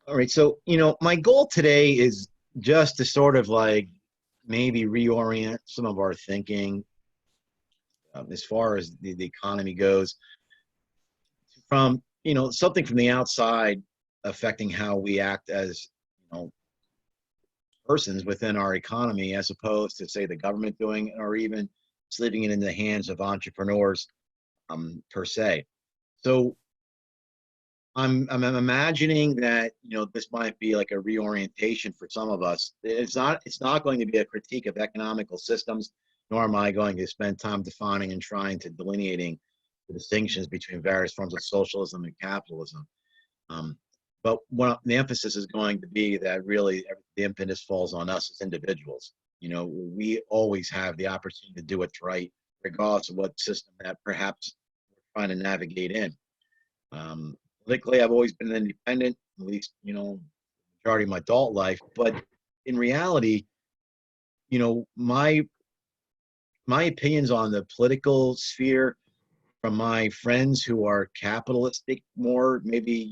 All right. So, my goal today is just to sort of like maybe reorient some of our thinking as far as the economy goes from, something from the outside affecting how we act as, persons within our economy, as opposed to, say, the government doing it, or even just leaving it in the hands of entrepreneurs per se. So, I'm imagining that this might be like a reorientation for some of us. It's not going to be a critique of economical systems, nor am I going to spend time defining and trying to delineating the distinctions between various forms of socialism and capitalism. Um, but what the emphasis is going to be that really the impetus falls on us as individuals. We always have the opportunity to do what's right, regardless of what system that perhaps we're trying to navigate in. Politically, I've always been independent, at least, majority of my adult life. But in reality, my opinions on the political sphere from my friends who are capitalistic, more maybe,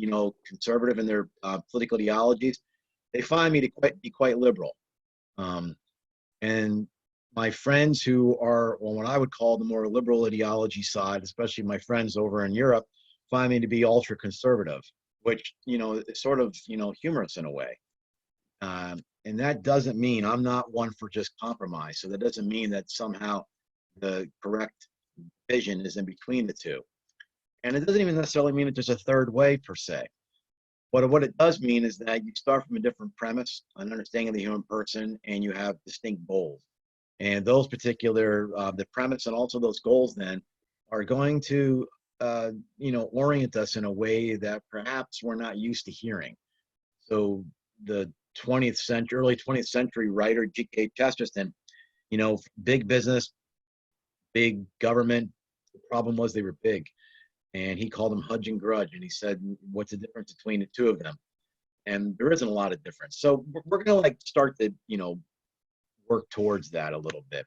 conservative in their political ideologies, they find me to be quite liberal. Um, and my friends who are on what I would call the more liberal ideology side, especially my friends over in Europe, find me to be ultra conservative, which is sort of humorous in a way. And that doesn't mean I'm not one for just compromise. So that doesn't mean that somehow the correct vision is in between the two. And it doesn't even necessarily mean that there's a third way per se. What it does mean is that you start from a different premise, an understanding of the human person, and you have distinct goals. And those particular, the premise and also those goals then are going to, orient us in a way that perhaps we're not used to hearing. So the 20th century, early 20th century writer G.K. Chesterton, big business, big government. The problem was they were big, and he called them Hudge and Grudge. And he said, "What's the difference between the two of them?" And there isn't a lot of difference. So we're going to like start to work towards that a little bit.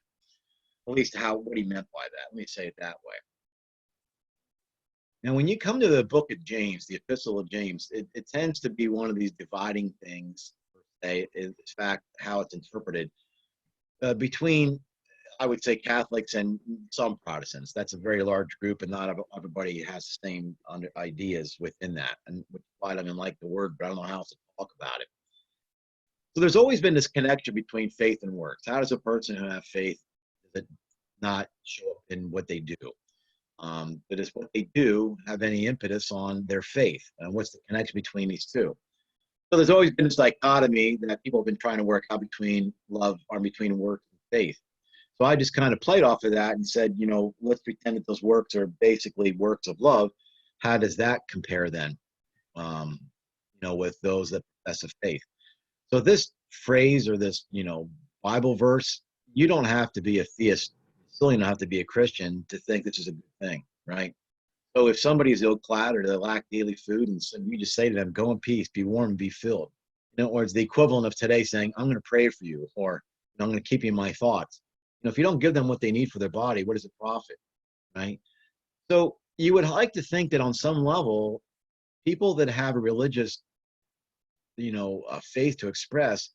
At least what he meant by that. Let me say it that way. Now, when you come to the book of James, the Epistle of James, it tends to be one of these dividing things, per se, in fact, how it's interpreted between, I would say, Catholics and some Protestants. That's a very large group, and not everybody has the same ideas within that. And which is why I don't even like the word, but I don't know how else to talk about it. So there's always been this connection between faith and works. How does a person who have faith does it not show up in what they do? But does what they do have any impetus on their faith? And what's the connection between these two? So there's always been this dichotomy that people have been trying to work out between love or between works and faith. So I just kind of played off of that and said, let's pretend that those works are basically works of love. How does that compare then, with those that profess of faith? So this phrase or this, Bible verse, you don't have to be a theist, you still don't have to be a Christian to think this is a good thing, right? So if somebody is ill-clad or they lack daily food, and so you just say to them, "Go in peace, be warm, and be filled." In other words, the equivalent of today saying, "I'm going to pray for you," or "I'm going to keep you in my thoughts." If you don't give them what they need for their body, what does it profit, right? So you would like to think that on some level, people that have a religious, faith to express,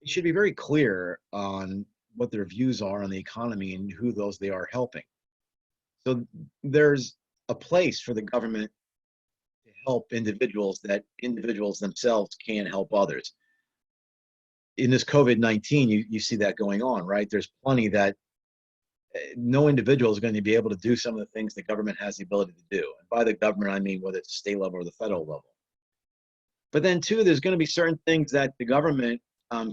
it should be very clear on what their views are on the economy and who those they are helping. So there's a place for the government to help individuals that individuals themselves can't help others. In this COVID-19, you see that going on, right? There's plenty that no individual is going to be able to do some of the things the government has the ability to do. And by the government, I mean whether it's the state level or the federal level. But then, too, there's going to be certain things that the government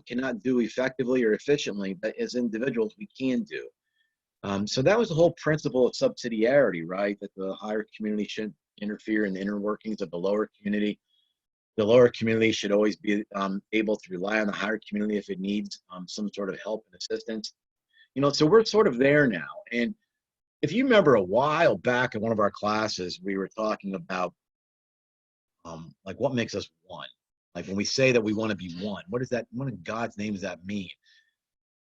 cannot do effectively or efficiently, but as individuals, we can do. So that was the whole principle of subsidiarity, right? That the higher community should interfere in the inner workings of the lower community. The lower community should always be able to rely on the higher community if it needs some sort of help and assistance. So we're sort of there now. And if you remember a while back in one of our classes, we were talking about like what makes us one. Like when we say that we want to be one, what in God's name does that mean?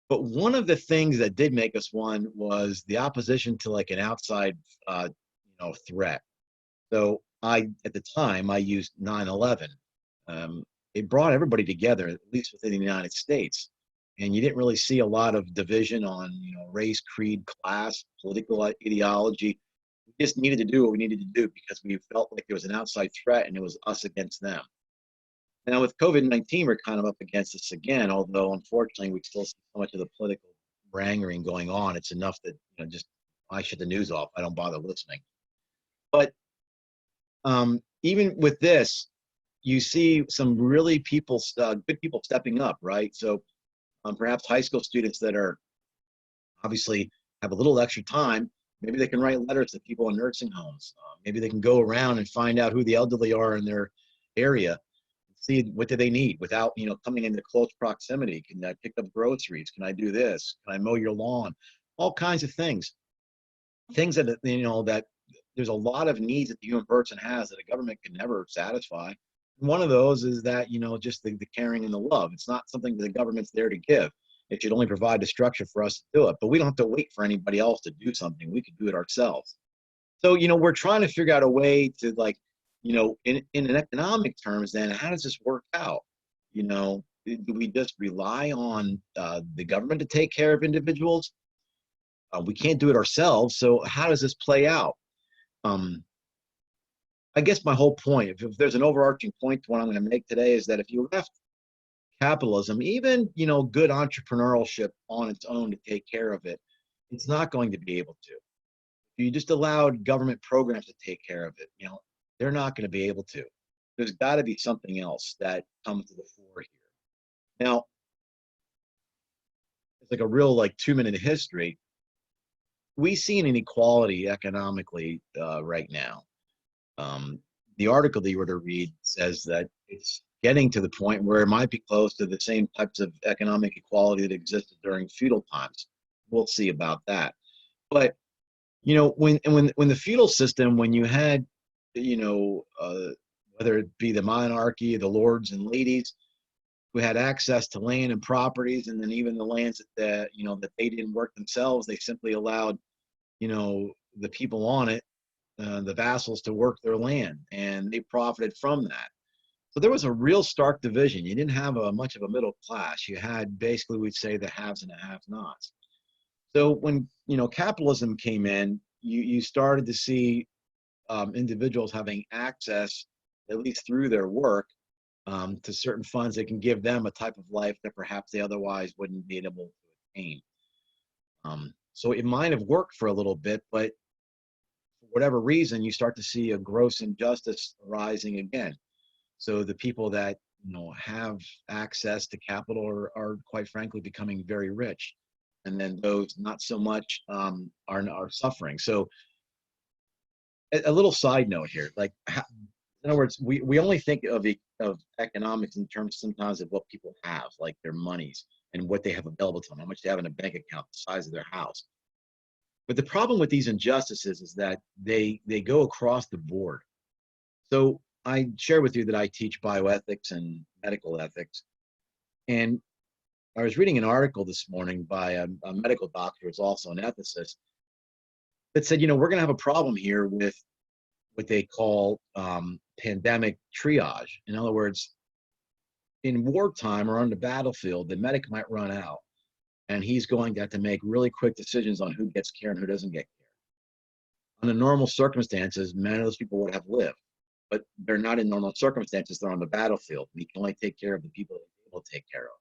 But one of the things that did make us one was the opposition to like an outside, threat. So at the time, I used 9/11 um, it brought everybody together, at least within the United States. And you didn't really see a lot of division on, race, creed, class, political ideology. We just needed to do what we needed to do because we felt like there was an outside threat and it was us against them. Now with COVID-19, we're kind of up against this again, although unfortunately we still see so much of the political wrangling going on. It's enough that, just I shut the news off. I don't bother listening. But even with this, you see some really good people stepping up, right? So perhaps high school students that are obviously have a little extra time, maybe they can write letters to people in nursing homes. Maybe they can go around and find out who the elderly are in their area, see what do they need without, coming into close proximity. Can I pick up groceries? Can I do this? Can I mow your lawn? All kinds of things. Things that, that there's a lot of needs that the human person has that a government can never satisfy. One of those is that, just the caring and the love. It's not something that the government's there to give. It should only provide the structure for us to do it. But we don't have to wait for anybody else to do something. We can do it ourselves. So, we're trying to figure out a way to, like, in an economic terms, then how does this work out? Do we just rely on the government to take care of individuals? We can't do it ourselves. So how does this play out? I guess my whole point, if there's an overarching point to what I'm going to make today, is that if you left capitalism, even, good entrepreneurship on its own to take care of it, it's not going to be able to. If you just allowed government programs to take care of it, they're not going to be able to. There's got to be something else that comes to the fore here. Now, it's like a real 2-minute history. We see an inequality economically right now. The article that you were to read says that it's getting to the point where it might be close to the same types of economic equality that existed during feudal times. We'll see about that. But when the feudal system, when you had, whether it be the monarchy, the lords and ladies who had access to land and properties, and then even the lands that that they didn't work themselves, they simply allowed the people on it, the vassals, to work their land, and they profited from that. So there was a real stark division. You didn't have much of a middle class. You had basically, we'd say, the haves and the have-nots. So when capitalism came in, you started to see individuals having access, at least through their work, to certain funds that can give them a type of life that perhaps they otherwise wouldn't be able to attain. So it might have worked for a little bit, but for whatever reason, you start to see a gross injustice arising again. So the people that have access to capital are quite frankly becoming very rich, and then those not so much are suffering. So a little side note here, like, in other words, we only think of economics in terms sometimes of what people have, like their monies and what they have available to them, how much they have in a bank account, the size of their house. But the problem with these injustices is that they go across the board. So I share with you that I teach bioethics and medical ethics. And I was reading an article this morning by a medical doctor who's also an ethicist that said, we're going to have a problem here with what they call pandemic triage. In other words, in wartime or on the battlefield, the medic might run out, and he's going to have to make really quick decisions on who gets care and who doesn't get care. Under normal circumstances, many of those people would have lived, but they're not in normal circumstances. They're on the battlefield. We can only take care of the people that we're able to take care of.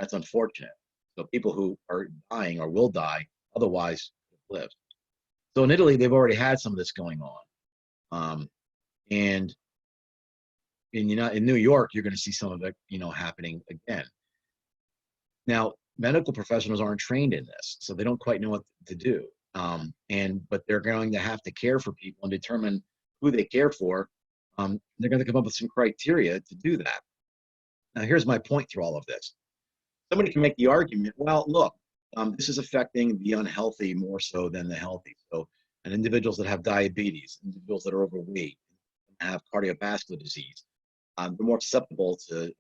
That's unfortunate. So people who are dying or will die otherwise live. So in Italy, they've already had some of this going on. And in New York, you're going to see some of it, happening again. Now, medical professionals aren't trained in this, so they don't quite know what to do. But they're going to have to care for people and determine who they care for. They're going to come up with some criteria to do that. Now, here's my point through all of this. Somebody can make the argument, well, look, this is affecting the unhealthy more so than the healthy. So, and individuals that have diabetes, individuals that are overweight, have cardiovascular disease, they're more susceptible to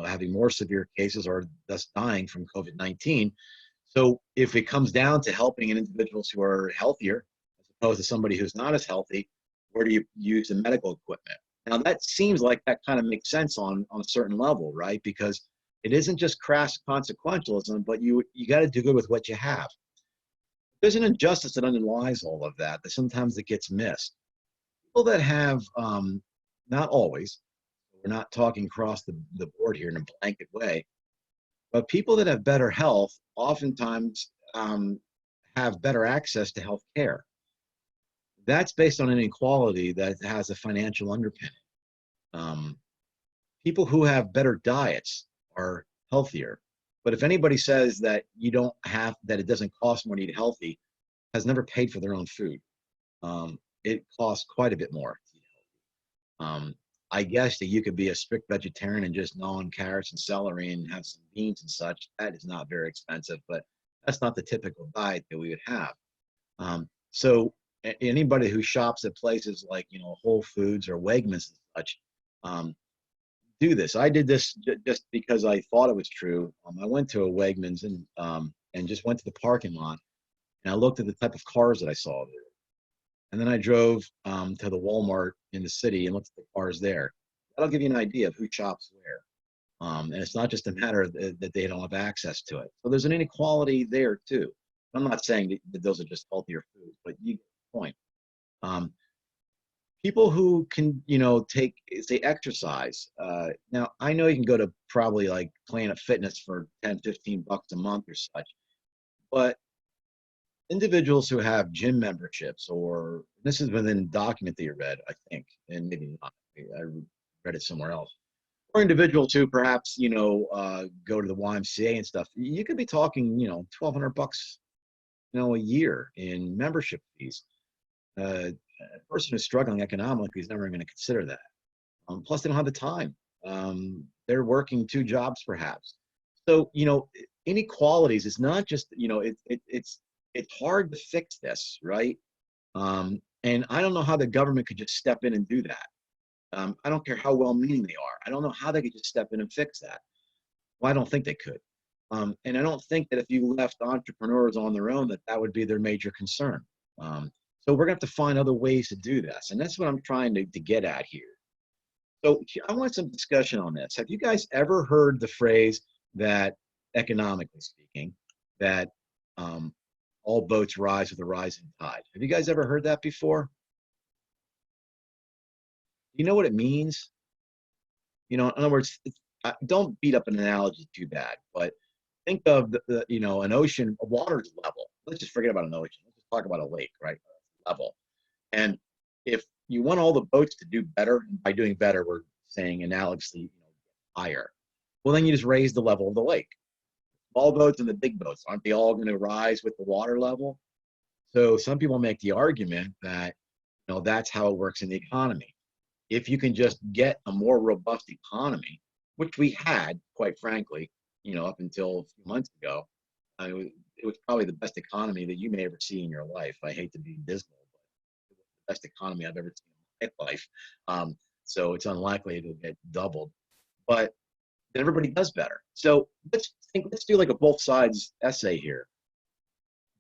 having more severe cases or thus dying from COVID-19. So if it comes down to helping individuals who are healthier as opposed to somebody who's not as healthy, where do you use the medical equipment? Now that seems like that kind of makes sense on a certain level, right? Because it isn't just crass consequentialism, but you got to do good with what you have. There's an injustice that underlies all of that sometimes it gets missed. People that have, not always, we're not talking across the board here in a blanket way, but people that have better health oftentimes have better access to health care. That's based on an inequality that has a financial underpinning. Um, People who have better diets are healthier. But if anybody says that you don't have that it doesn't cost more to eat healthy, has never paid for their own food. It costs quite a bit more. Um, I guess that you could be a strict vegetarian and just gnaw on carrots and celery and have some beans and such. That is not very expensive, but that's not the typical diet that we would have. So anybody who shops at places like Whole Foods or Wegmans and such, um, do this. I did this just because I thought it was true. I went to a Wegmans and just went to the parking lot and I looked at the type of cars that I saw there. And then I drove to the Walmart in the city and looked at the cars there. That'll give you an idea of who shops where. And it's not just a matter that they don't have access to it. So there's an inequality there too. I'm not saying that those are just healthier foods, but you get the point. Um, People who can, take, say, exercise. Now, I know you can go to probably like Planet Fitness for 10, $15 a month or such, but individuals who have gym memberships, or this is within a document that you read, I think, and maybe not, I read it somewhere else, or individuals who perhaps, go to the YMCA and stuff, you could be talking, 1,200 bucks, a year in membership fees. A person who's struggling economically is never going to consider that. Plus, they don't have the time. They're working two jobs, perhaps. So, inequalities is not just, it's hard to fix this, right? And I don't know how the government could just step in and do that. I don't care how well-meaning they are. I don't know how they could just step in and fix that. Well, I don't think they could. And I don't think that if you left entrepreneurs on their own, that would be their major concern. So we're going to have to find other ways to do this. And that's what I'm trying to get at here. So I want some discussion on this. Have you guys ever heard the phrase that, economically speaking, that all boats rise with a rising tide? Have you guys ever heard that before? Do you know what it means? In other words, don't beat up an analogy too bad, but think of an ocean, a water's level. Let's just forget about an ocean. Let's just talk about a lake, right? Level. And if you want all the boats to do better, and by doing better, we're saying analogously, higher. Well, then you just raise the level of the lake. Small boats and the big boats, aren't they all going to rise with the water level? So some people make the argument that, that's how it works in the economy. If you can just get a more robust economy, which we had, quite frankly, up until a few months ago, it was probably the best economy that you may ever see in your life. I hate to be dismal, but it was the best economy I've ever seen in my life. So it's unlikely it'll get doubled, but everybody does better. So let's do like a both sides essay here.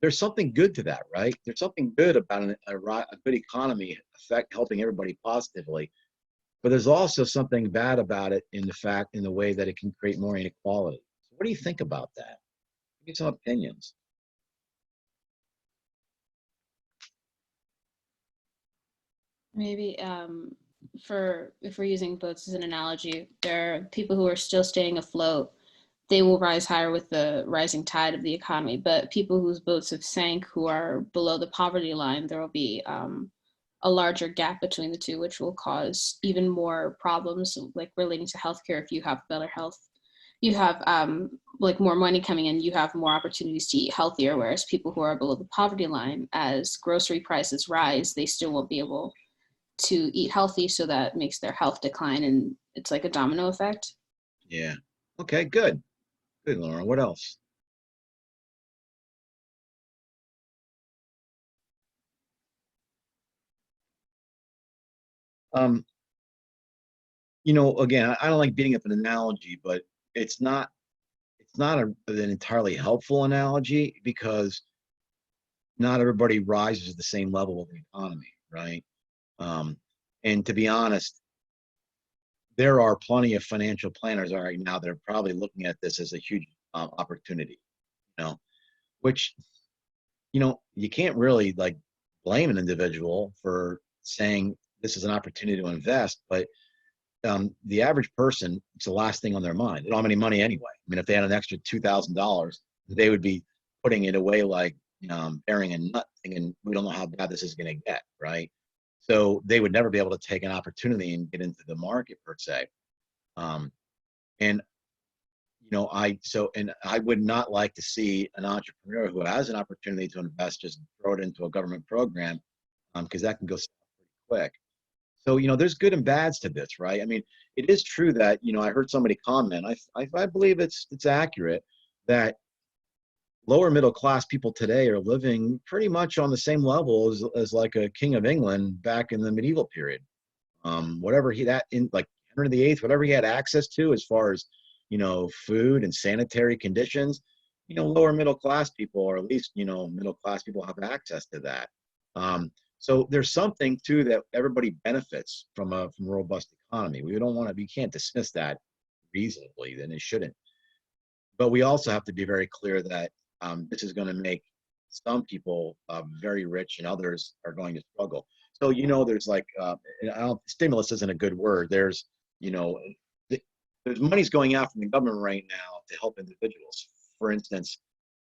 There's something good to that, right? There's something good about a good economy helping everybody positively, but there's also something bad about it in the way that it can create more inequality. So what do you think about that? Give me some opinions. Maybe for if we're using boats as an analogy, there are people who are still staying afloat. They will rise higher with the rising tide of the economy. But people whose boats have sank, who are below the poverty line, there will be a larger gap between the two, which will cause even more problems, like relating to healthcare. If you have better health, you have like more money coming in, you have more opportunities to eat healthier. Whereas people who are below the poverty line, as grocery prices rise, they still won't be able to eat healthy, so that makes their health decline, and it's like a domino effect. Yeah. Okay, good. Good, Lauren. What else? Um, again, I don't like beating up an analogy, but it's not an entirely helpful analogy because not everybody rises at the same level of the economy, right? Um, and to be honest, there are plenty of financial planners right now that are probably looking at this as a huge opportunity, you know, which, you can't really like blame an individual for saying this is an opportunity to invest, but the average person, it's the last thing on their mind. They don't have any money anyway. I mean, if they had an extra $2,000, they would be putting it away like burying a nut, thinking we don't know how bad this is going to get, right? So they would never be able to take an opportunity and get into the market per se. Um, and I would not like to see an entrepreneur who has an opportunity to invest just throw it into a government program, because that can go south pretty quick. So, there's good and bads to this, right? I mean, it is true that, I heard somebody comment, I believe it's accurate that lower middle class people today are living pretty much on the same level as like a king of England back in the medieval period. Whatever he that in like Henry VIII, whatever he had access to as far as, food and sanitary conditions, lower middle class people, or at least, middle class people have access to that. So there's something too that everybody benefits from a robust economy. We can't dismiss that reasonably, then it shouldn't. But we also have to be very clear that this is going to make some people very rich and others are going to struggle. So, there's like, stimulus isn't a good word. You know, there's money's going out from the government right now to help individuals. For instance,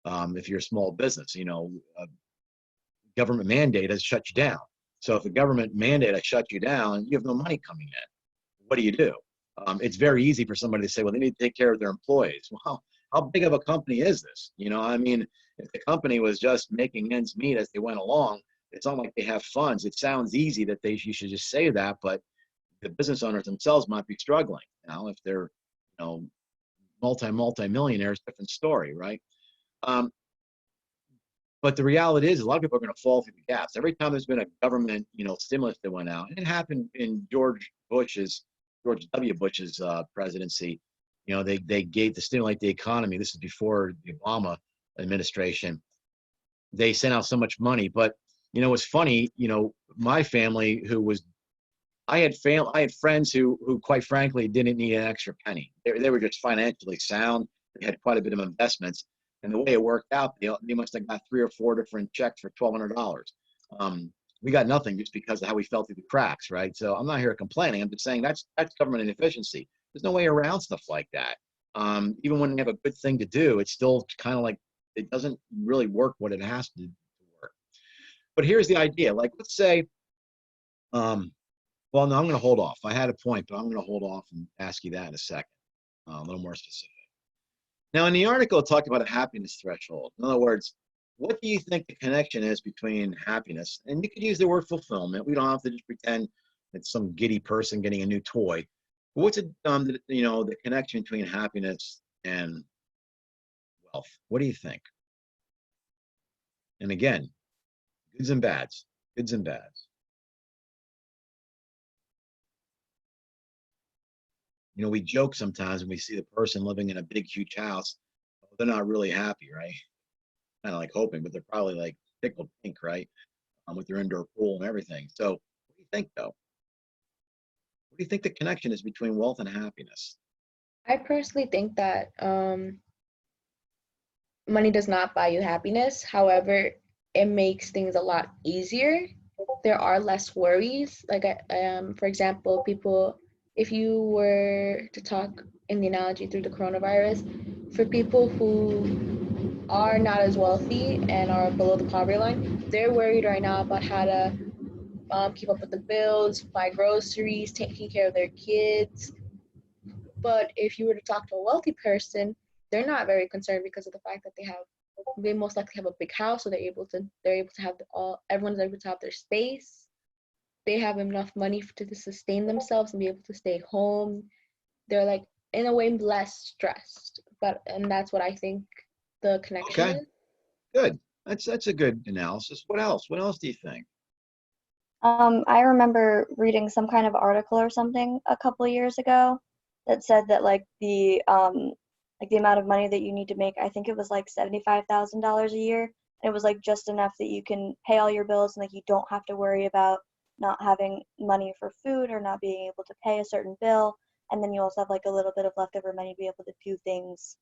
if you're a small business, government mandate has shut you down. So if the government mandate has shut you down, you have no money coming in. What do you do? It's very easy for somebody to say, well, they need to take care of their employees. Well, how big of a company is this? I mean, if the company was just making ends meet as they went along, it's not like they have funds. It sounds easy that you should just say that, but the business owners themselves might be struggling. If they're, multi-millionaires, different story, right? But the reality is a lot of people are going to fall through the gaps. Every time there's been a government, stimulus that went out, and it happened in George W. Bush's presidency. They gave to stimulate the economy. This is before the Obama administration. They sent out so much money, but it's funny. My family, I had friends who quite frankly didn't need an extra penny. They were just financially sound. They had quite a bit of investments, and the way it worked out, they must have got 3 or 4 different checks for $1,200. We got nothing just because of how we fell through the cracks, right? So I'm not here complaining. I'm just saying that's government inefficiency. There's no way around stuff like that. Even when they have a good thing to do, it's still kind of like it doesn't really work what it has to work. But here's the idea. Like, let's say, well, no, I'm going to hold off. I had a point, but I'm going to hold off and ask you that in a second, a little more specific. Now, in the article, it talked about a happiness threshold. In other words, what do you think the connection is between happiness? And you could use the word fulfillment. We don't have to just pretend it's some giddy person getting a new toy. But what's the connection between happiness and wealth? What do you think? And again, goods and bads, goods and bads. We joke sometimes when we see the person living in a big, huge house, they're not really happy, right? Kind of like hoping, but they're probably like tickled pink, right? With their indoor pool and everything. So, what do you think, though? What do you think the connection is between wealth and happiness? I personally think that money does not buy you happiness. However, it makes things a lot easier. There are less worries. Like, for example, if you were to talk in the analogy through the coronavirus, for people who are not as wealthy and are below the poverty line, they're worried right now about how to keep up with the bills, buy groceries, taking care of their kids. But if you were to talk to a wealthy person, they're not very concerned because of the fact that they most likely have a big house, so they're able to have everyone's able to have their space. They have enough money to sustain themselves and be able to stay home. They're like in a way less stressed. And that's what I think the connection Okay, is. good. That's a good analysis. What else? What else do you think? I remember reading some kind of article or something a couple years ago that said that like the amount of money that you need to make, I think it was like $75,000 a year. And it was like just enough that you can pay all your bills and like you don't have to worry about not having money for food or not being able to pay a certain bill. and then you also have like a little bit of leftover money to be able to do things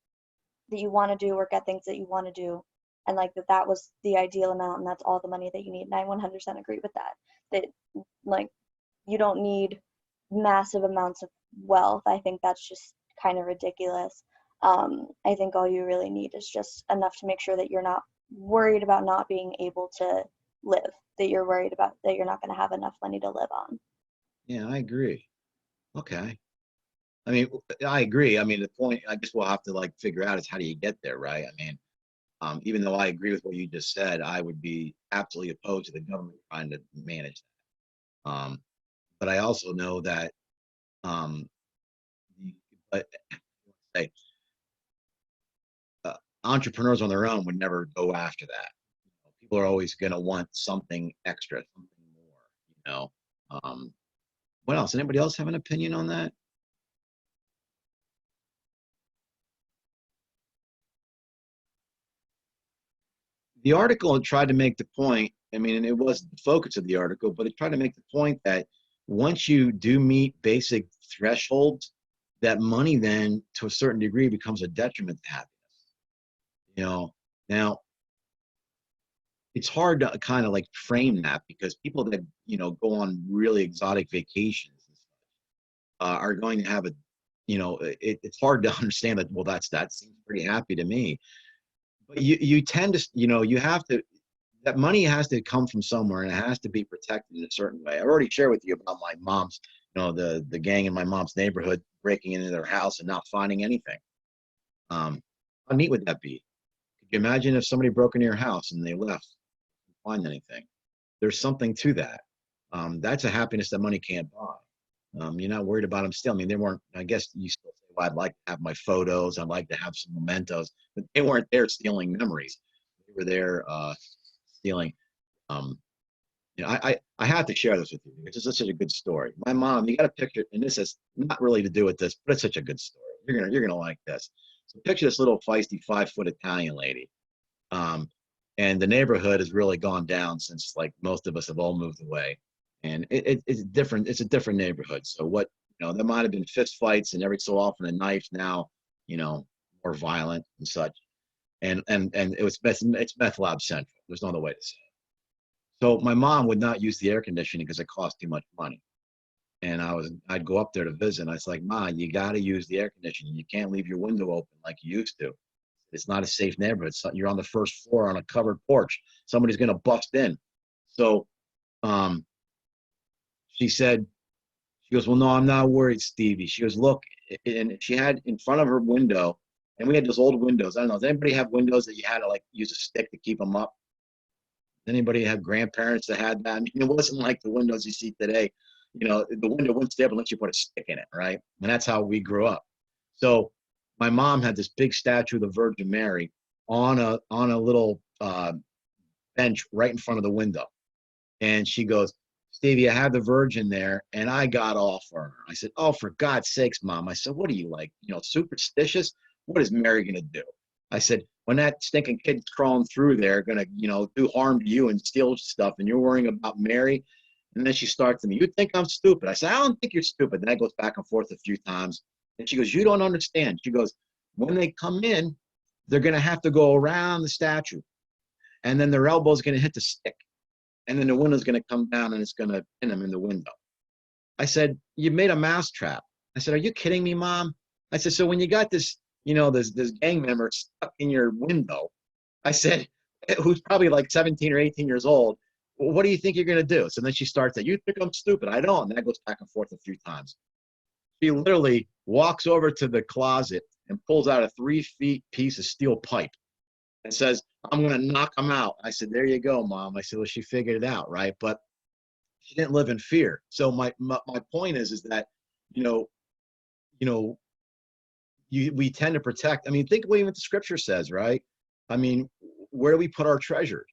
that you want to do or get things that you want to do, and like that was the ideal amount and that's all the money that you need. And I 100% agree with that like you don't need massive amounts of wealth. I think that's just kind of ridiculous. I think all you really need is just enough to make sure that you're not worried about not being able to live, that you're worried about that you're not going to have enough money to live on. Yeah, I agree. Okay. I mean, I agree. I mean, the point I guess we'll have to like figure out is how do you get there, right? I mean, even though I agree with what you just said, I would be absolutely opposed to the government trying to manage that. But I also know that, um, but say, entrepreneurs on their own would never go after that. People are always going to want something extra, something more. You know. What else? Anybody else have an opinion on that? The article tried to make the point, I mean, and it was the focus of the article, but it tried to make the point that once you do meet basic thresholds, that money then to a certain degree becomes a detriment to happiness. You know, now it's hard to kind of like frame that because people that, go on really exotic vacations are going to have a, it's hard to understand that, well, that seems pretty happy to me. But you tend to, you have to, that money has to come from somewhere and it has to be protected in a certain way. I've already shared with you about my mom's, the gang in my mom's neighborhood breaking into their house and not finding anything. How neat would that be? Could you imagine if somebody broke into your house and they left, didn't find anything? There's something to that. That's a happiness that money can't buy. You're not worried about them still. I mean, they weren't, I guess you still say, well, I'd like to have my photos. I'd like to have some mementos, but they weren't there stealing memories. They were there stealing. Um, I have to share this with you because it's such a good story. My mom, you got a picture, and this has not really to do with this, but it's such a good story. You're gonna like this. So picture this little feisty 5-foot Italian lady. And the neighborhood has really gone down since like most of us have all moved away. And it's different. It's a different neighborhood. So what, there might have been fist fights and every so often a knife now, more violent and such. And it's meth lab central. There's no other way to say it. So my mom would not use the air conditioning because it cost too much money. And I'd go up there to visit. And I was like, Ma, you got to use the air conditioning. You can't leave your window open like you used to. It's not a safe neighborhood. You're on the first floor on a covered porch. Somebody's going to bust in. So she goes, well, no, I'm not worried, Stevie. She goes, look, and she had in front of her window, and we had those old windows. I don't know. Does anybody have windows that you had to like use a stick to keep them up? Does anybody have grandparents that had that? I mean, it wasn't like the windows you see today. The window wouldn't stay up unless you put a stick in it, right? And that's how we grew up. So my mom had this big statue of the Virgin Mary on a little bench right in front of the window. And she goes, Stevie, I have the Virgin there. And I got all for her. I said, oh, for God's sakes, Mom. I said, what are you like, superstitious? What is Mary going to do? I said, when that stinking kid's crawling through there, going to, do harm to you and steal stuff, and you're worrying about Mary. And then she starts to me, you think I'm stupid? I said, I don't think you're stupid. Then that goes back and forth a few times. And she goes, you don't understand. She goes, when they come in, they're going to have to go around the statue. And then their elbow's going to hit the stick. And then the window's going to come down and it's going to pin them in the window. I said, you made a mousetrap. I said, are you kidding me, Mom? I said, so when you got this, this gang member stuck in your window, I said, who's probably like 17 or 18 years old, well, what do you think you're going to do? So then she starts that, you think I'm stupid. I don't. And that goes back and forth a few times. She literally walks over to the closet and pulls out a 3 feet piece of steel pipe and says, I'm going to knock him out. I said, there you go, Mom. I said, well, she figured it out, right? But she didn't live in fear. So my point is that, we tend to protect. I mean, think of what even the scripture says, right? I mean, where do we put our treasure?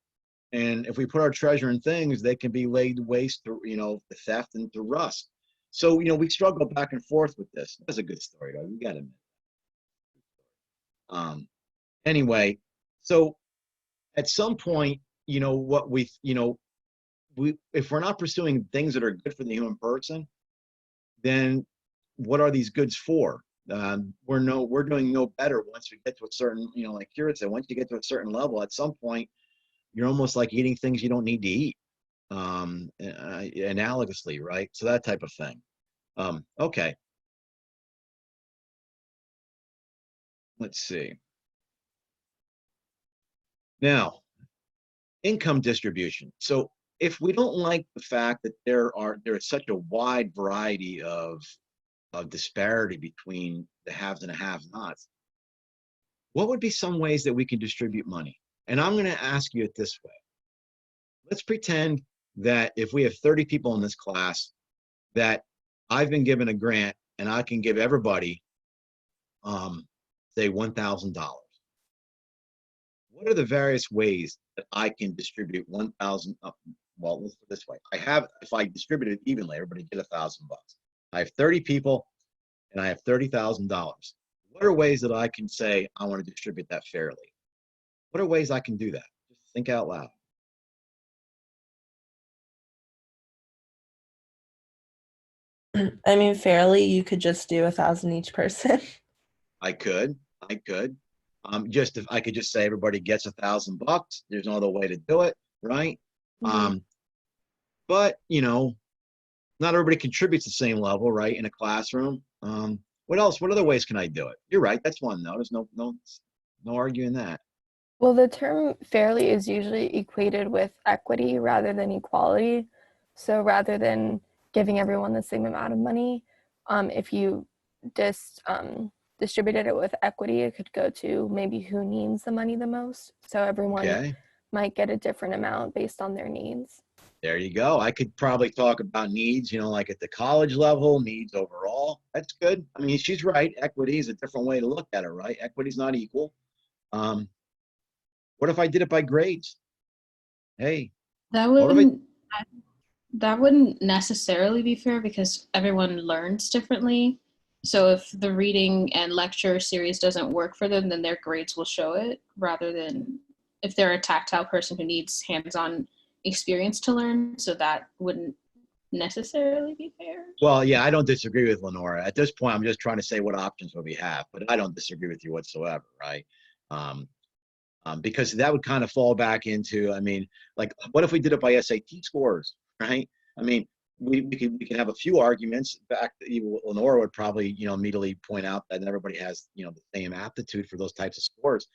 And if we put our treasure in things, they can be laid waste through, the theft and through rust. So, we struggle back and forth with this. That's a good story, though. You got to admit. Anyway, so at some point, what if we're not pursuing things that are good for the human person, then what are these goods for? We're doing no better once we get to a certain, like Kira said, once you get to a certain level, at some point, you're almost like eating things you don't need to eat, analogously, right? So that type of thing. Okay, let's see. Now, income distribution. So if we don't like the fact that there is such a wide variety of disparity between the haves and the have-nots, what would be some ways that we can distribute money? And I'm going to ask you it this way. Let's pretend that if we have 30 people in this class, that I've been given a grant and I can give everybody, say, $1,000. What are the various ways that I can distribute 1,000? Well, let's put it this way. If I distribute it evenly, everybody get $1,000. I have 30 people and I have $30,000. What are ways that I can say I want to distribute that fairly? What are ways I can do that? Just think out loud. I mean, fairly, you could just do 1,000 each person. I could. Just if I could just say everybody gets $1,000. There's no other way to do it, right? Mhm. But not everybody contributes the same level, right? In a classroom. What else? What other ways can I do it? You're right. That's one. No, there's no arguing that. Well, the term fairly is usually equated with equity rather than equality. So rather than giving everyone the same amount of money, if you distributed it with equity, it could go to maybe who needs the money the most. So everyone Okay. might get a different amount based on their needs. There you go. I could probably talk about needs, like at the college level, needs overall. That's good. I mean, she's right. Equity is a different way to look at it, right? Equity is not equal. What if I did it by grades? Hey, That what if that wouldn't necessarily be fair because everyone learns differently. So if the reading and lecture series doesn't work for them, then their grades will show it, rather than if they're a tactile person who needs hands-on experience to learn. So that wouldn't necessarily be fair. Well, yeah, I don't disagree with Lenora. At this point, I'm just trying to say what options would we have, but I don't disagree with you whatsoever, right? Because that would kind of fall back into, I mean, like, what if we did it by SAT scores, right? I mean, we could have a few arguments. Back, Lenora would probably, immediately point out that everybody has, the same aptitude for those types of scores,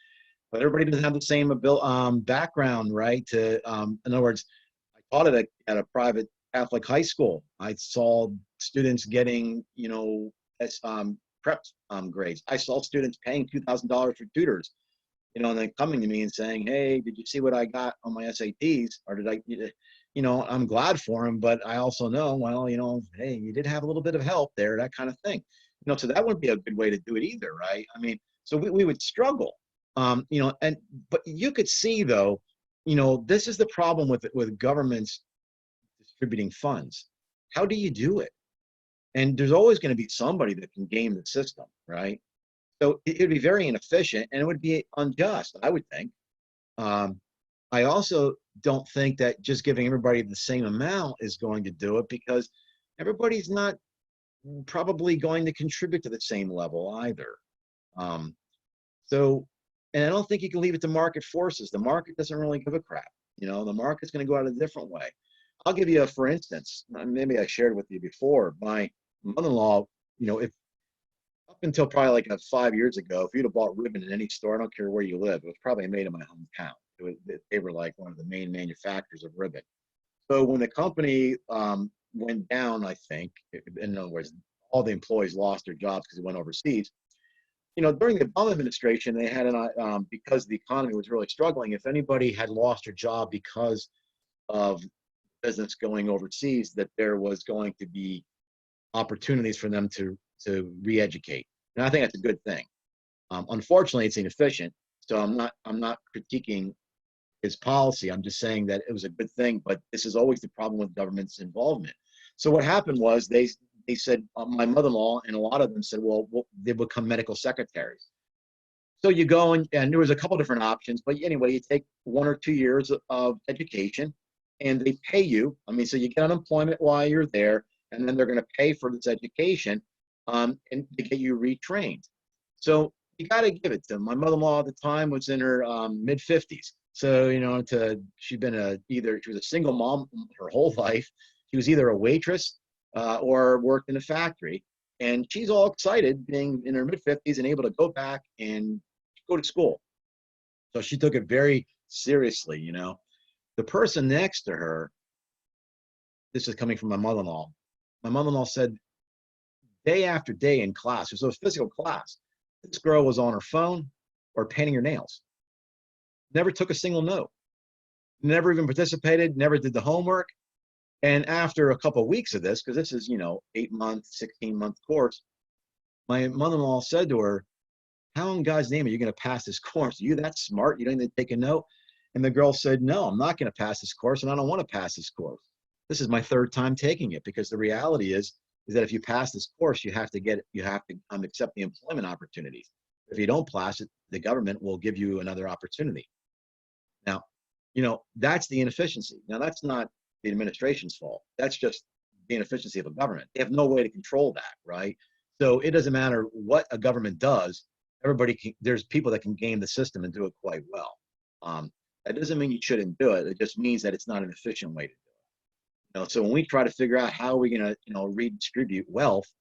but everybody doesn't have the same background, right? In other words, I taught it at a private Catholic high school. I saw students getting, prep grades. I saw students paying $2,000 for tutors, and then coming to me and saying, "Hey, did you see what I got on my SATs? Or did I, I'm glad for them, but I also know, well, hey, you did have a little bit of help there, that kind of thing." So that wouldn't be a good way to do it either, right? I mean, so we would struggle, but you could see though, this is the problem with governments distributing funds. How do you do it? And there's always going to be somebody that can game the system, right? So it would be very inefficient and it would be unjust, I would think. I also don't think that just giving everybody the same amount is going to do it, because everybody's not probably going to contribute to the same level either. And I don't think you can leave it to market forces. The market doesn't really give a crap. The market's going to go out a different way. I'll give you for instance, maybe I shared with you before, my mother-in-law, if up until probably like 5 years ago, if you'd have bought ribbon in any store, I don't care where you live, it was probably made in my hometown. They were like one of the main manufacturers of ribbon. So when the company went down, I think, in other words, all the employees lost their jobs because they went overseas. During the Obama administration, they had because the economy was really struggling, if anybody had lost their job because of business going overseas, that there was going to be opportunities for them to re-educate. And I think that's a good thing. Unfortunately, it's inefficient. So I'm not critiquing his policy. I'm just saying that it was a good thing, but this is always the problem with government's involvement. So what happened was they said, my mother-in-law and a lot of them said, well, they become medical secretaries. So you go and there was a couple different options, but anyway, you take 1 or 2 years of education and they pay you. I mean, so you get unemployment while you're there, and then they're going to pay for this education. and to get you retrained. So you got to give it to them. My mother-in-law at the time was in her mid 50s. So, she'd been she was a single mom her whole life. She was either a waitress or worked in a factory. And she's all excited being in her mid 50s and able to go back and go to school. So she took it very seriously. The person next to her, this is coming from my mother-in-law. My mother-in-law said day after day in class, it was a physical class, this girl was on her phone or painting her nails. Never took a single note. Never even participated, never did the homework. And after a couple of weeks of this, because this is, 8-month, 16-month course, my mother-in-law said to her, how in God's name are you going to pass this course? Are you that smart? You don't even take a note? And the girl said, no, I'm not going to pass this course, and I don't want to pass this course. This is my third time taking it, because the reality is that if you pass this course, you have to accept the employment opportunities. If you don't pass it, the government will give you another opportunity. Now, that's the inefficiency. Now, that's not the administration's fault. That's just the inefficiency of a government. They have no way to control that, right? So it doesn't matter what a government does. There's people that can game the system and do it quite well. That doesn't mean you shouldn't do it. It just means that it's not an efficient way to do it. So when we try to figure out how we're going to, redistribute wealth,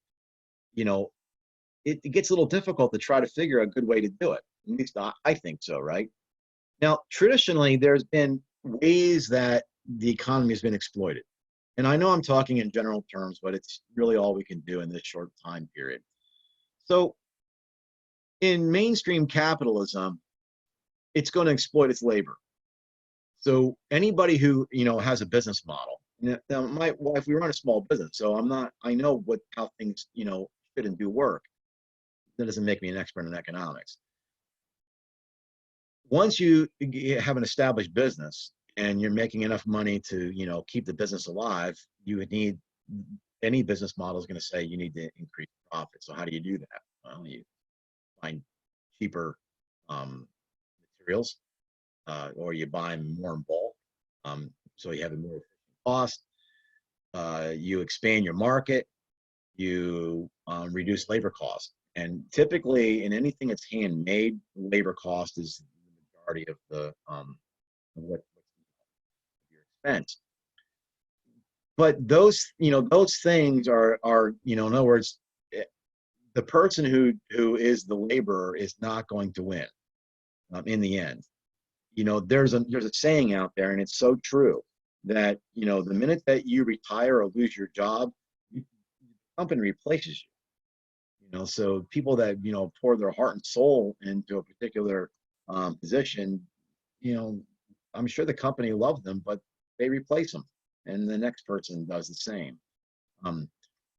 it gets a little difficult to try to figure a good way to do it. At least I think so, right? Now, traditionally, there's been ways that the economy has been exploited. And I know I'm talking in general terms, but it's really all we can do in this short time period. So in mainstream capitalism, it's going to exploit its labor. So anybody who, has a business model. Now, my wife, we run a small business, so I know how things, should and do work. That doesn't make me an expert in economics. Once you have an established business and you're making enough money to, keep the business alive, you would need, any business model is going to say you need to increase profit. So how do you do that? Well, you find cheaper materials, or you buy more in bulk, so you have a more efficient cost. You expand your market, you reduce labor costs. And typically in anything that's handmade, labor cost is the majority of the what's your expense. But those things are in other words, the person who is the laborer is not going to win in the end. There's a saying out there, and it's so true, that the minute that you retire or lose your job, the company replaces you. So people that pour their heart and soul into a particular position, I'm sure the company loves them, but they replace them, and the next person does the same.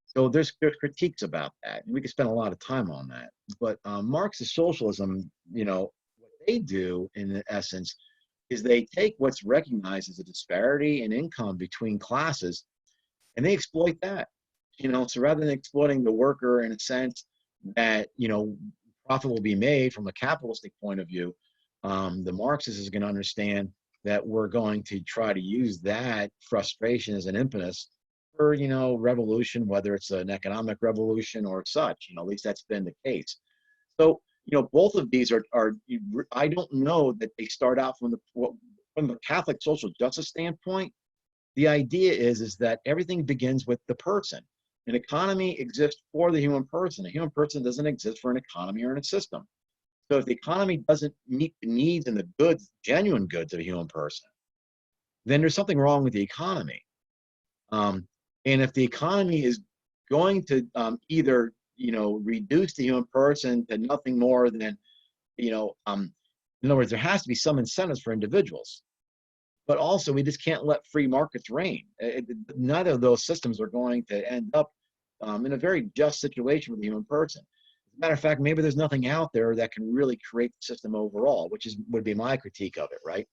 So there's critiques about that, and we could spend a lot of time on that. But Marxist socialism, what they do in essence is they take what's recognized as a disparity in income between classes, and they exploit that. So rather than exploiting the worker in a sense that profit will be made from a capitalistic point of view, the Marxist is going to understand that we're going to try to use that frustration as an impetus for revolution, whether it's an economic revolution or such. At least that's been the case. So both of these are I don't know that they start out from the Catholic social justice standpoint. The idea is that everything begins with the person. An economy exists for the human person. A human person doesn't exist for an economy or in a system. So if the economy doesn't meet the needs and the goods, genuine goods of a human person, then there's something wrong with the economy. And if the economy is going to either reduce the human person to nothing more than in other words, there has to be some incentives for individuals. But also, we just can't let free markets reign. Neither of those systems are going to end up in a very just situation with the human person. As a matter of fact, maybe there's nothing out there that can really create the system overall, which would be my critique of it, right?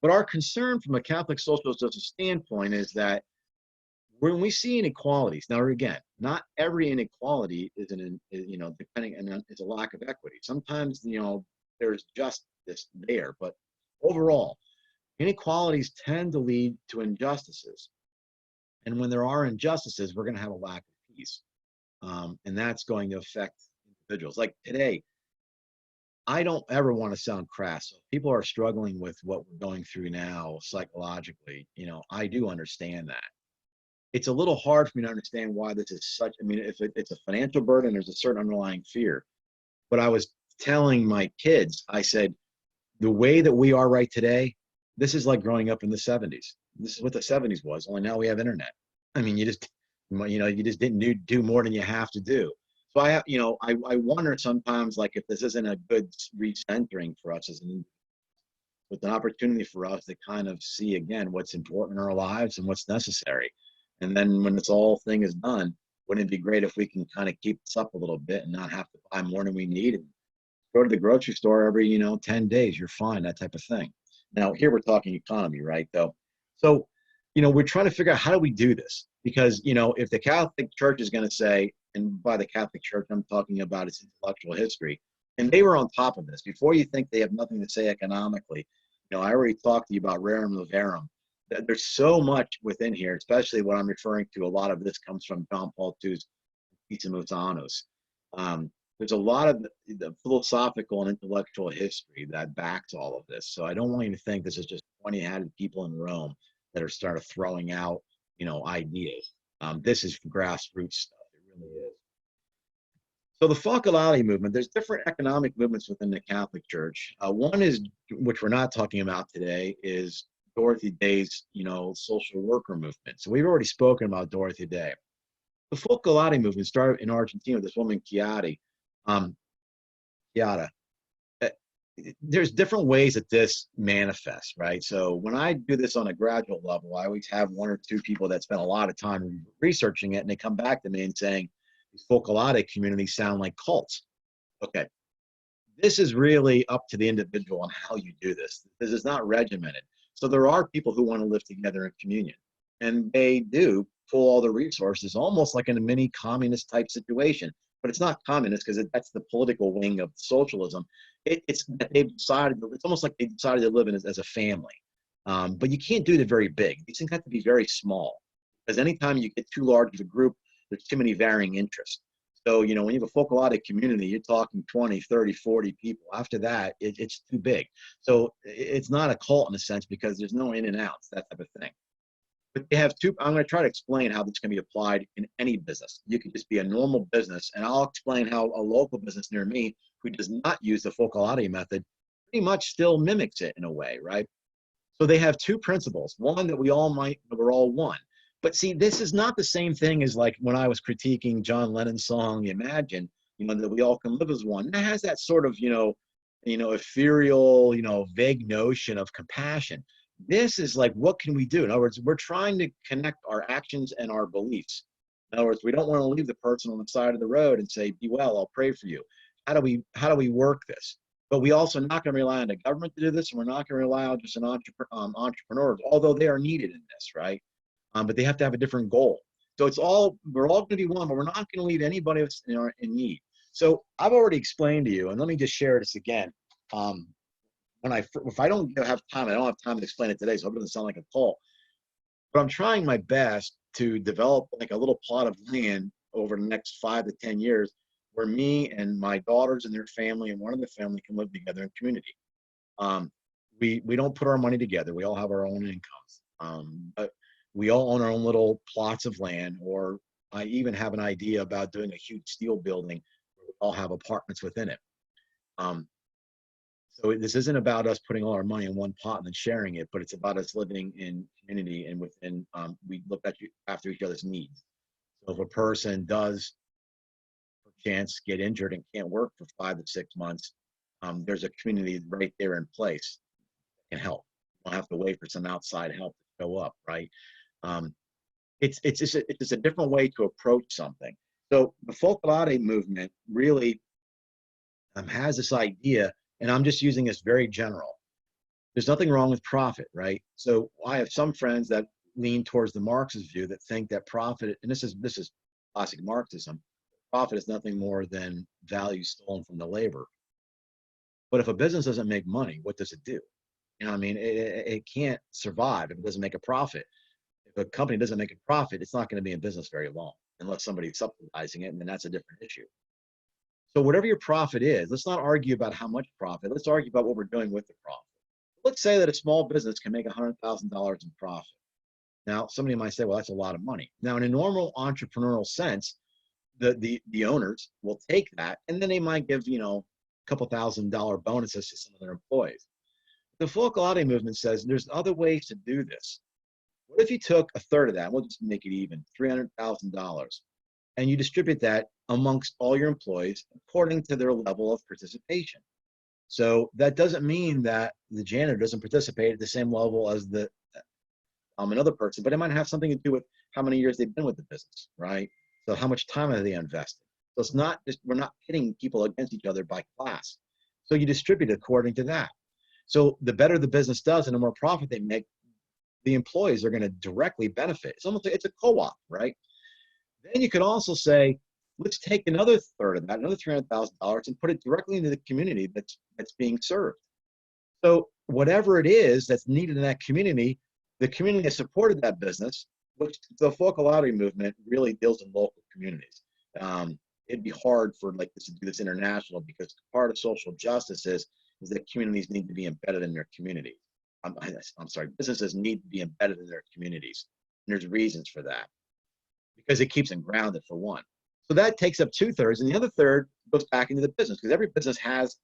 But our concern from a Catholic social justice standpoint is that when we see inequalities, now again, not every inequality is depending, and it's a lack of equity. Sometimes there's justice there, but overall, inequalities tend to lead to injustices. And when there are injustices, we're going to have a lack of peace. And that's going to affect individuals. Like today, I don't ever want to sound crass. So if people are struggling with what we're going through now psychologically, I do understand that. It's a little hard for me to understand why this is such, I mean, if it's a financial burden, there's a certain underlying fear. But I was telling my kids, I said, the way that we are right today, this is like growing up in the 70s. This is what the 70s was, only now we have internet. I mean, you just didn't do more than you have to do. So I wonder sometimes, like, if this isn't a good recentering for us as an, with an opportunity for us to kind of see again what's important in our lives and what's necessary. And then when this whole thing is done, wouldn't it be great if we can kind of keep this up a little bit and not have to buy more than we need and go to the grocery store every 10 days, you're fine, that type of thing. Now here we're talking economy, right, though? So we're trying to figure out, how do we do this? Because if the Catholic Church is going to say, and by the Catholic Church I'm talking about its intellectual history, and they were on top of this before you think they have nothing to say economically. I already talked to you about rerum novarum. There's so much within here, especially what I'm referring to. A lot of this comes from John Paul II's Pizza Mutanos. There's a lot of the philosophical and intellectual history that backs all of this. So I don't want you to think this is just 20-headed people in Rome that are started throwing out, ideas. This is grassroots stuff. It really is. So the Focolare movement, there's different economic movements within the Catholic Church. One is, which we're not talking about today, is Dorothy Day's, social worker movement. So we've already spoken about Dorothy Day. The Focolare movement started in Argentina with this woman, Chiara. Chiara. There's different ways that this manifests, right? So when I do this on a graduate level, I always have one or two people that spend a lot of time researching it, and they come back to me and saying, these Focolare communities sound like cults. Okay, this is really up to the individual on how you do this. This is not regimented. So there are people who want to live together in communion, and they do pull all the resources, almost like in a mini communist type situation. But it's not communist because that's the political wing of socialism. It's that they've decided. It's almost like they decided to live in as a family. But you can't do it very big. These things have to be very small, because anytime you get too large of a group, there's too many varying interests. So, when you have a Focolare community, you're talking 20, 30, 40 people. After that, it's too big. So it's not a cult in a sense, because there's no in and outs, that type of thing. But they have two. I'm going to try to explain how this can be applied in any business. You can just be a normal business, and I'll explain how a local business near me who does not use the Focolare method pretty much still mimics it in a way, right? So they have two principles. One, that we're all one. But see, this is not the same thing as like when I was critiquing John Lennon's song Imagine, that we all can live as one. That has that sort of, ethereal, vague notion of compassion. This is like, what can we do? In other words, we're trying to connect our actions and our beliefs. In other words, we don't want to leave the person on the side of the road and say, be well, I'll pray for you. How do we work this? But we also not going to rely on the government to do this, and we're not going to rely on just entrepreneurs, although they are needed in this, right? But they have to have a different goal. So we're all going to be one, but we're not going to leave anybody in need. So I've already explained to you, and let me just share this again. If I don't have time, I don't have time to explain it today, so it doesn't sound like a call. But I'm trying my best to develop like a little plot of land over the next 5 to 10 years, where me and my daughters and their family and one of the family can live together in community. We don't put our money together. We all have our own incomes. But we all own our own little plots of land, or I even have an idea about doing a huge steel building where we all have apartments within it. So this isn't about us putting all our money in one pot and then sharing it, but it's about us living in community, and within, we look after each other's needs. So if a person does, per chance, get injured and can't work for 5 to 6 months, there's a community right there in place that can help. You don't have to wait for some outside help to show up, right? It's just a different way to approach something. So the Focolare movement really has this idea, and I'm just using this very general. There's nothing wrong with profit, right? So I have some friends that lean towards the Marxist view that think that profit, and this is classic Marxism, profit is nothing more than value stolen from the labor. But if a business doesn't make money, what does it do? You know what I mean? It can't survive if it doesn't make a profit. If a company doesn't make a profit, it's not going to be in business very long. unless somebody's subsidizing it, and then that's a different issue. So whatever your profit is, let's not argue about how much profit. Let's argue about what we're doing with the profit. Let's say that a small business can make $100,000 in profit. Now, somebody might say, well, that's a lot of money. Now, in a normal entrepreneurial sense, the owners will take that, and then they might give, a couple $1,000 bonuses to some of their employees. The full equality movement says there's other ways to do this. What if you took a third of that, we'll just make it even, $300,000, and you distribute that amongst all your employees according to their level of participation? So that doesn't mean that the janitor doesn't participate at the same level as another person, but it might have something to do with how many years they've been with the business, right? So how much time have they invested? So it's not just, we're not pitting people against each other by class. So you distribute according to that. So the better the business does and the more profit they make, the employees are going to directly benefit. It's almost like it's a co-op, right? Then you could also say, let's take another third of that, another $300,000, and put it directly into the community that's being served. So whatever it is that's needed in that community, the community has supported that business, which the full equality movement really deals in local communities. It'd be hard for like this to do this international, because part of social justice is that communities need to be embedded in their communities. I'm sorry, businesses need to be embedded in their communities. And there's reasons for that, because it keeps them grounded, for one. So that takes up 2/3, and the other third goes back into the business, because every business has,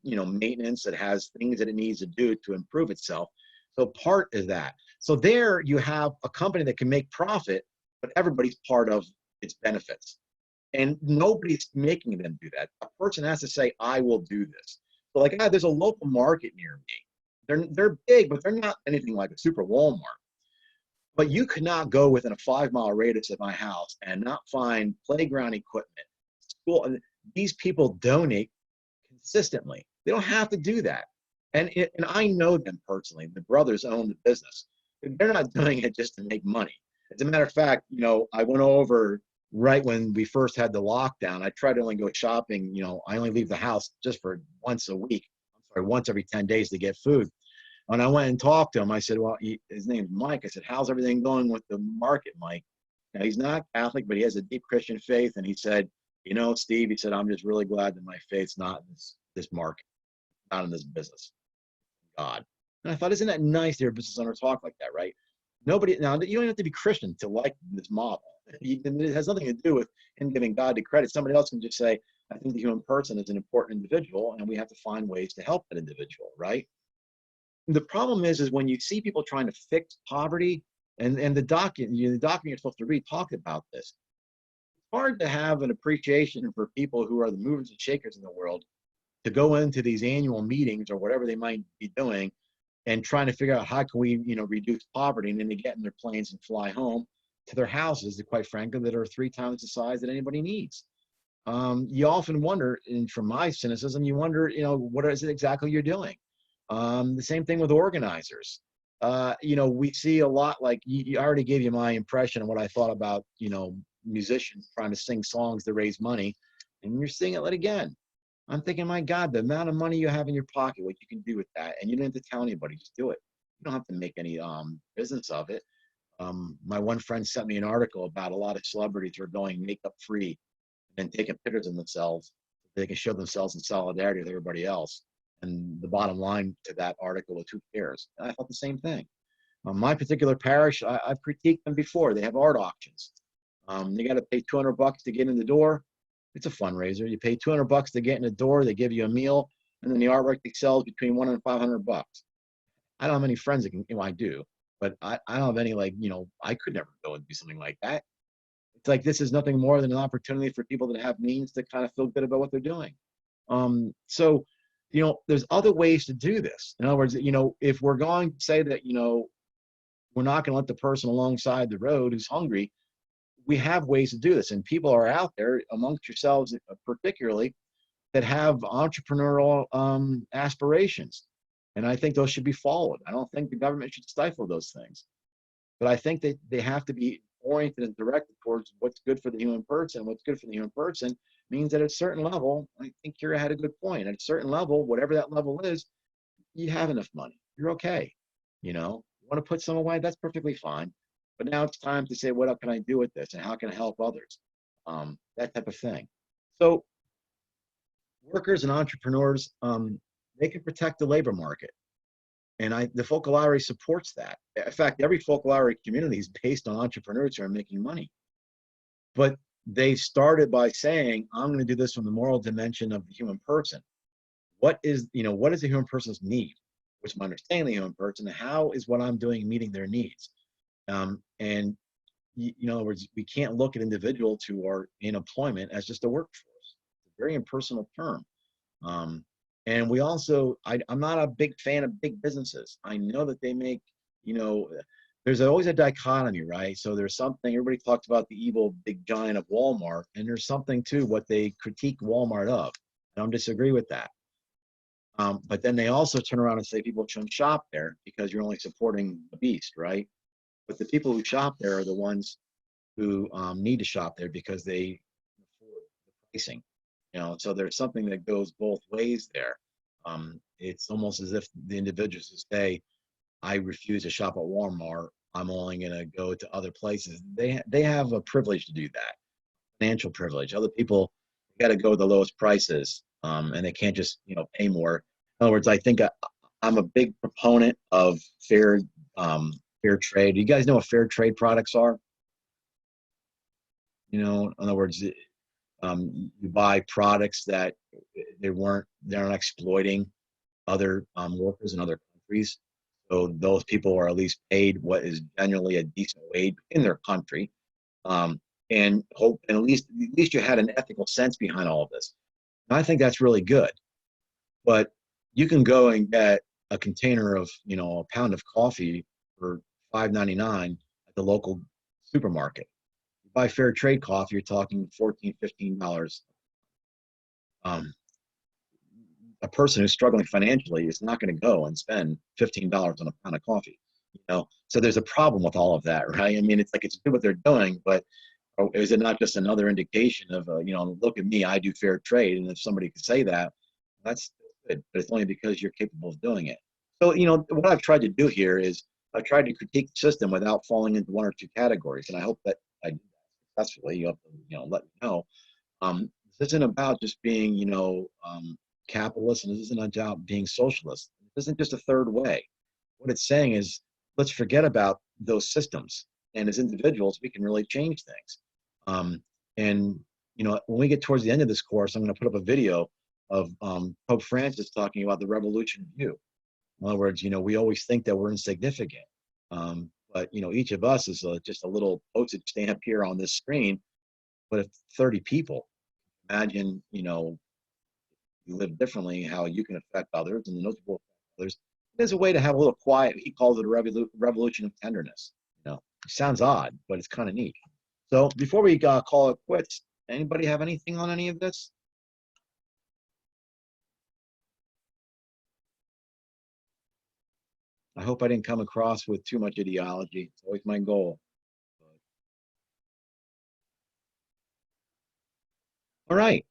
maintenance, it has things that it needs to do to improve itself. So part is that. So there you have a company that can make profit, but everybody's part of its benefits. And nobody's making them do that. A person has to say, I will do this. So like, there's a local market near me. They're big, but they're not anything like a super Walmart. But you could not go within a 5-mile radius of my house and not find playground equipment, school. And these people donate consistently. They don't have to do that. And I know them personally. The brothers own the business. They're not doing it just to make money. As a matter of fact, I went over right when we first had the lockdown. I try to only go shopping. I only leave the house just for once a week. I'm sorry, once every 10 days to get food. When I went and talked to him, I said, well, his name's Mike. I said, how's everything going with the market, Mike? Now, he's not Catholic, but he has a deep Christian faith. And he said, Steve, he said, I'm just really glad that my faith's not in this market, not in this business. God. And I thought, isn't that nice to hear business owners talk like that, right? Nobody, now, you don't have to be Christian to like this model. It has nothing to do with him giving God the credit. Somebody else can just say, I think the human person is an important individual, and we have to find ways to help that individual, right? The problem is when you see people trying to fix poverty, and the document you're supposed to read talked about this. It's hard to have an appreciation for people who are the movers and shakers in the world, to go into these annual meetings or whatever they might be doing and trying to figure out how can we, reduce poverty, and then they get in their planes and fly home to their houses that, quite frankly, that are 3 times the size that anybody needs. You often wonder, and from my cynicism, you wonder, what is it exactly you're doing? The same thing with organizers. We see a lot, like I already gave you my impression of what I thought about, musicians trying to sing songs to raise money, and you're seeing it again. I'm thinking, my God, the amount of money you have in your pocket, what you can do with that, and you don't have to tell anybody, just do it. You don't have to make any business of it. My one friend sent me an article about a lot of celebrities who are going makeup free and taking pictures of themselves so they can show themselves in solidarity with everybody else. And the bottom line to that article was, who cares? And I thought the same thing. My particular parish, I've critiqued them before. They have art auctions. You got to pay $200 to get in the door. It's a fundraiser. You pay $200 to get in the door. They give you a meal, and then the artwork sells between $100 and $500. I don't have any friends that can. I do, but I don't have any I could never go and do something like that. It's like this is nothing more than an opportunity for people that have means to kind of feel good about what they're doing. So, there's other ways to do this. In other words, if we're going to say that, we're not going to let the person alongside the road who's hungry, we have ways to do this. And people are out there amongst yourselves, particularly, that have entrepreneurial aspirations. And I think those should be followed. I don't think the government should stifle those things. But I think that they have to be oriented and directed towards what's good for the human person. What's good for the human person means that at a certain level, I think Kira had a good point. At a certain level, whatever that level is, you have enough money. You're okay. You want to put some away, that's perfectly fine. but now it's time to say, what can I do with this, and how can I help others? That type of thing. So workers and entrepreneurs, they can protect the labor market. And the Focolare supports that. In fact, every Focolare community is based on entrepreneurs who are making money. But they started by saying, I'm going to do this from the moral dimension of the human person. What is the human person's need? What's my understanding of the human person? How is what I'm doing meeting their needs? And in other words, we can't look at individuals who are in employment as just a workforce. It's a very impersonal term. And we also, I'm not a big fan of big businesses. I know that they make, there's always a dichotomy, right? So there's something, everybody talks about the evil big giant of Walmart, and there's something to what they critique Walmart of. I don't disagree with that. But then they also turn around and say people shouldn't shop there because you're only supporting the beast, right? But the people who shop there are the ones who need to shop there because they afford the pricing. So there's something that goes both ways there. It's almost as if the individuals who say, I refuse to shop at Walmart, I'm only going to go to other places. They have a privilege to do that, financial privilege. Other people got to go to the lowest prices, and they can't just pay more. In other words, I think I'm a big proponent of fair trade. Do you guys know what fair trade products are? In other words, you buy products that they're not exploiting other workers in other countries. So those people are at least paid what is generally a decent wage in their country, and at least you had an ethical sense behind all of this. And I think that's really good. But you can go and get a container of a pound of coffee for $5.99 at the local supermarket. You buy fair trade coffee, you're talking $14, $15. A person who's struggling financially is not going to go and spend $15 on a pound of coffee. So there's a problem with all of that, right? I mean, it's like it's good what they're doing, but is it not just another indication of look at me, I do fair trade, and if somebody could say that, that's good, but it's only because you're capable of doing it. So what I've tried to do here is I've tried to critique the system without falling into one or two categories, and I hope that I did that successfully. You have to let me know. This isn't about just being capitalist, and this isn't about being socialist. This isn't just a third way. What it's saying is, let's forget about those systems, and as individuals, we can really change things. And when we get towards the end of this course, I'm going to put up a video of Pope Francis talking about the revolution view. In other words, we always think that we're insignificant, but each of us is just a little postage stamp here on this screen. But if 30 people, imagine, you live differently, how you can affect others, and those people affect others. There's a way to have a little quiet. He calls it a revolution of tenderness. It sounds odd, but it's kind of neat. So before we call it quits, anybody have anything on any of this? I hope I didn't come across with too much ideology. It's always my goal. All right.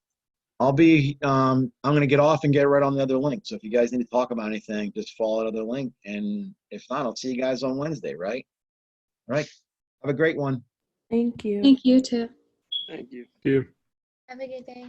I'm going to get off and get right on the other link. So if you guys need to talk about anything, just follow that other link. And if not, I'll see you guys on Wednesday, right? All right. Have a great one. Thank you. Thank you too. Thank you. Have a good day.